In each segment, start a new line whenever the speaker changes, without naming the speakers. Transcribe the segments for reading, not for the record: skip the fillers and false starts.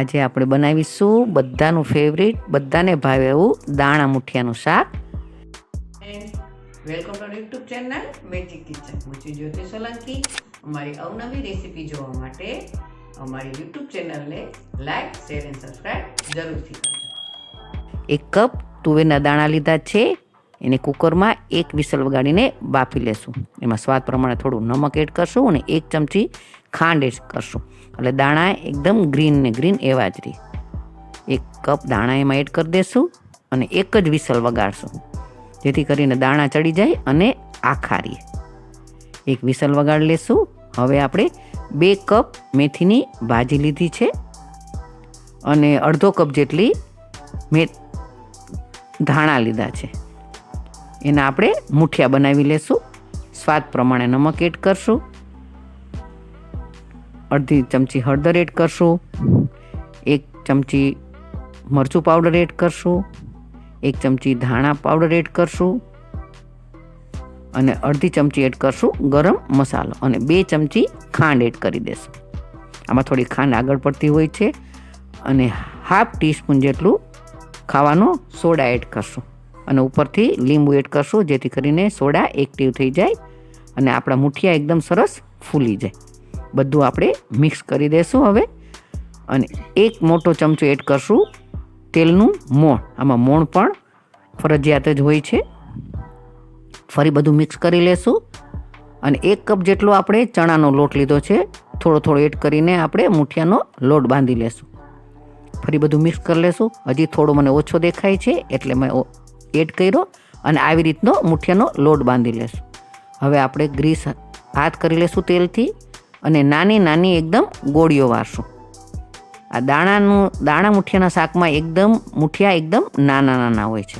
આજે આપણે બનાવીશું બધાનું ફેવરિટ, બધાને ભાવે એવું દાણા મુઠિયાનું શાક. Welcome to YouTube channel magic kitchen. હું છું જ્યોતિ સોલંકી. અમારી અવનવી રેસીપી જોવા માટે અમારી યુટ્યુબ ચેનલને લાઈક, શેર એન્ડ સબસ્ક્રાઈબ જરૂરથી કરજો. 1 કપ તુવેરના દાણા લીધા છે. એને કુકરમાં 1 વિસલ વગાડીને બાફી લેશું. એમાં સ્વાદ પ્રમાણે થોડું નમક એડ કરશું અને 1 ચમચી ખાંડ એડ કરશું. એટલે દાણા એકદમ ગ્રીન ને ગ્રીન એવા જ રહે. 1 કપ દાણા એમાં એડ કરી દેશું અને 1 જ વિસલ વગાડશું, જેથી કરીને દાણા ચડી જાય અને આખા રહે. 1 વિસલ વગાડી લેશું. હવે આપણે 2 કપ મેથીની ભાજી લીધી છે અને અડધો કપ જેટલી ધાણા લીધા છે. એના આપણે મુઠિયા બનાવી લેશું. સ્વાદ પ્રમાણે નમક એડ કરશું, અડધી ચમચી હળદર એડ કરશું, 1 ચમચી મરચું પાવડર એડ કરશું, 1 ચમચી ધાણા પાવડર એડ કરશું અને અડધી ચમચી એડ કરશું ગરમ મસાલો અને 2 ચમચી ખાંડ એડ કરી દેશું. આમાં થોડી ખાંડ આગળ પડતી હોય છે અને ½ ટીસ્પૂન જેટલું ખાવાનો સોડા એડ કરશું અને ઉપરથી લીંબુ એડ કરશું, જેથી કરીને સોડા એક્ટિવ થઈ જાય અને આપણા મુઠિયા એકદમ સરસ ફૂલી જાય. બધું આપણે મિક્સ કરી દેશું હવે. અને 1 મોટો ચમચો એડ કરશું તેલનું મોણ. આમાં મોણ પણ ફરજિયાત જ હોય છે. ફરી બધું મિક્સ કરી લેશું અને 1 કપ જેટલો આપણે ચણાનો લોટ લીધો છે. થોડો થોડો એડ કરીને આપણે મુઠિયાનો લોટ બાંધી લેશું. ફરી બધું મિક્સ કરી લેશું. હજી થોડો મને ઓછો દેખાય છે એટલે મેં એડ કર્યો અને આવી રીતનો મુઠિયાનો લોટ બાંધી લેશું. હવે આપણે ગ્રીસ હાથ કરી લેશું તેલથી અને નાની નાની એકદમ ગોળીઓ વારશું. આ દાણા મુઠિયાના શાકમાં મુઠિયા એકદમ નાના નાના હોય છે.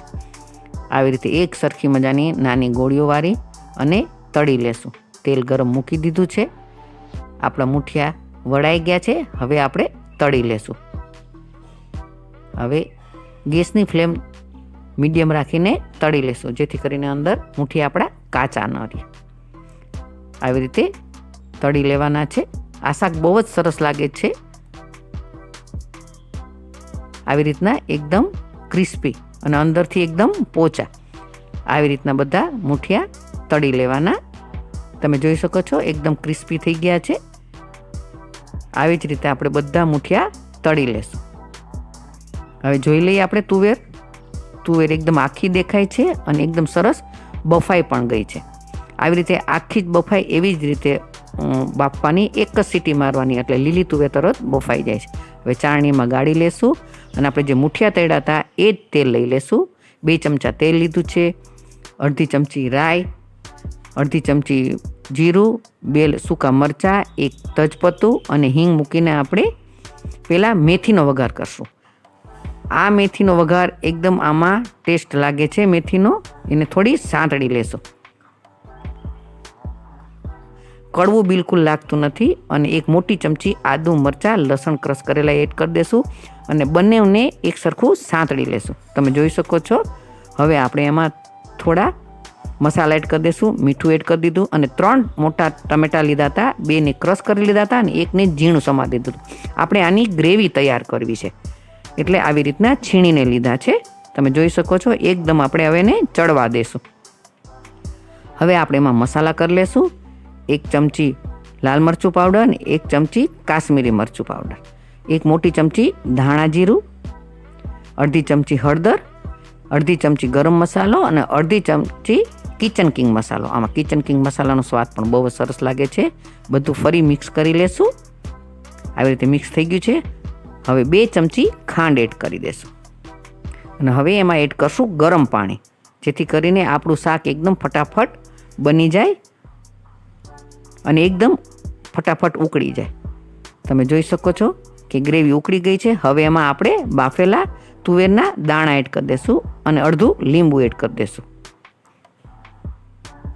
આવી રીતે એક સરખી મજાની નાની ગોળીઓ વારી અને તળી લેશું. તેલ ગરમ મૂકી દીધું છે. આપણા મુઠિયા વળાઈ ગયા છે. હવે આપણે તળી લેશું. હવે ગેસની ફ્લેમ મીડિયમ રાખીને તળી લેશું, જેથી કરીને અંદર મુઠિયા આપણા કાચા ન રહે. આવી રીતે તળી લેવાના છે. આ શાક બહુ જ સરસ લાગે છે. આવી રીતના એકદમ ક્રિસ્પી અને અંદરથી એકદમ પોચા આવી રીતના બધા મુઠિયા તળી લેવાના. તમે જોઈ શકો છો એકદમ ક્રિસ્પી થઈ ગયા છે. આવી જ રીતે આપણે બધા મુઠિયા તળી લેશું. હવે જોઈ લઈએ આપણે તુવેર એકદમ આખી દેખાય છે અને એકદમ સરસ બફાઈ પણ ગઈ છે. આવી રીતે આખી જ બફાઈ એવી જ રીતે બાફવાની, 1 જ સીટી મારવાની, એટલે લીલી તુવેર તરત બફાઈ જાય છે. હવે ચાળણીમાં ગાળી લેશું અને આપણે જે મુઠિયા તળ્યા હતા એ જ તેલ લઈ લેશું. 2 ચમચા તેલ લીધું છે, અડધી ચમચી રાઈ, અડધી ચમચી જીરું, 2 સૂકા મરચાં, 1 તજપત્તું અને હિંગ મૂકીને આપણે પહેલાં મેથીનો વઘાર કરશું. આ મેથીનો વઘાર એકદમ આમાં ટેસ્ટ લાગે છે મેથીનો. એને થોડી સાંતળી લેશું. કડવું બિલકુલ લાગતું નથી. અને 1 મોટી ચમચી આદુ, મરચાં, લસણ ક્રશ કરેલા એડ કરી દેશું અને બંનેને એક સરખું સાંતળી લેશું. તમે જોઈ શકો છો. હવે આપણે એમાં થોડા મસાલા એડ કરી દેશું. મીઠું એડ કરી દીધું અને 3 મોટા ટમેટા લીધા હતા. 2ને ક્રશ કરી લીધા હતા અને 1ને ઝીણું સમારી દીધું. આપણે આની ગ્રેવી તૈયાર કરવી છે એટલે આવી રીતના છીણીને લીધા છે. તમે જોઈ શકો છો. એકદમ આપણે હવે એને ચડવા દેશું. હવે આપણે એમાં મસાલા કરી લેશું. 1 ચમચી લાલ મરચું પાવડર અને 1 ચમચી કાશ્મીરી મરચું પાવડર, 1 મોટી ચમચી ધાણા જીરું, અડધી ચમચી હળદર, અડધી ચમચી ગરમ મસાલો અને અડધી ચમચી કિચન કિંગ મસાલો. આમાં કિચન કિંગ મસાલાનો સ્વાદ પણ બહુ સરસ લાગે છે. બધું ફરી મિક્સ કરી લેશું. આવી રીતે મિક્સ થઈ ગયું છે. હવે 2 ચમચી ખાંડ એડ કરી દેશું અને હવે એમાં એડ કરશું ગરમ પાણી, જેથી કરીને આપણું શાક એકદમ ફટાફટ બની જાય અને એકદમ ફટાફટ ઉકળી જાય. તમે જોઈ શકો છો કે ગ્રેવી ઉકળી ગઈ છે. હવે એમાં આપણે બાફેલા તુવેરના દાણા એડ કરી દેશું અને અડધું લીંબુ એડ કરી દેશું.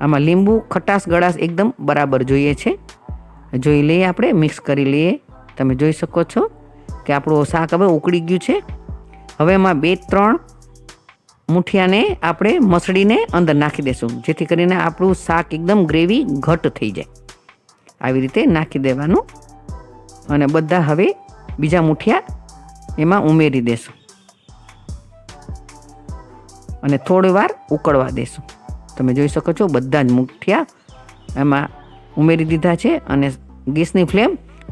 આમાં લીંબુ ખટાશ ગળાશ એકદમ બરાબર જોઈએ છે. જોઈ લઈએ, આપણે મિક્સ કરી લઈએ. તમે જોઈ શકો છો કે આપણું શાક હવે ઉકળી ગયું છે. હવે એમાં 2-3 મુઠિયાને આપણે મસળીને અંદર નાખી દેશું, જેથી કરીને આપણું શાક એકદમ ગ્રેવી ઘટ થઈ જાય. આવી રીતે નાખી દેવાનું અને બધા હવે બીજા મુઠિયા એમાં ઉમેરી દેશું અને થોડી વાર ઉકળવા દેશું. તમે જોઈ શકો છો બધા જ મુઠિયા એમાં ઉમેરી દીધા છે અને ગેસની ફ્લેમ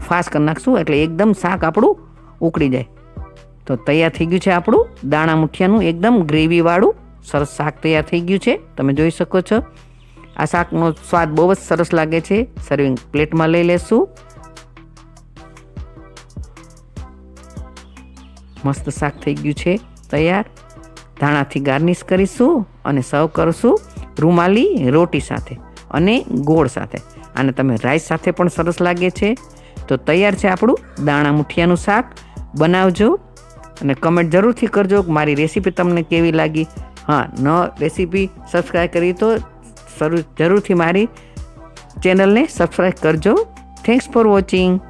ફાસ્ટ કરી નાખશું એટલે એકદમ શાક આપણું ઉકળી જાય. તો તૈયાર થઈ ગયું છે આપણું દાણા મુઠિયાનું એકદમ ગ્રેવીવાળું સરસ શાક તૈયાર થઈ ગયું છે. તમે જોઈ શકો છો આ શાકનો સ્વાદ બહુ જ સરસ લાગે છે. સર્વિંગ પ્લેટમાં લઈ લેશું. મસ્ત શાક થઈ ગયું છે તૈયાર. ધાણાથી ગાર્નિશ કરીશું અને સર્વ કરીશું રૂમાલી રોટી સાથે અને ગોળ સાથે. અને તમે રાઈસ સાથે પણ સરસ લાગે છે. તો તૈયાર છે આપણું દાણા મુઠિયાનું શાક. બનાવજો અને કમેન્ટ જરૂરથી કરજો કે મારી રેસીપી તમને કેવી લાગી. હા, રેસીપી સબસ્ક્રાઈબ કરી તો જરૂરથી મારી ચેનલને સબસ્ક્રાઈબ કરજો. Thanks for watching.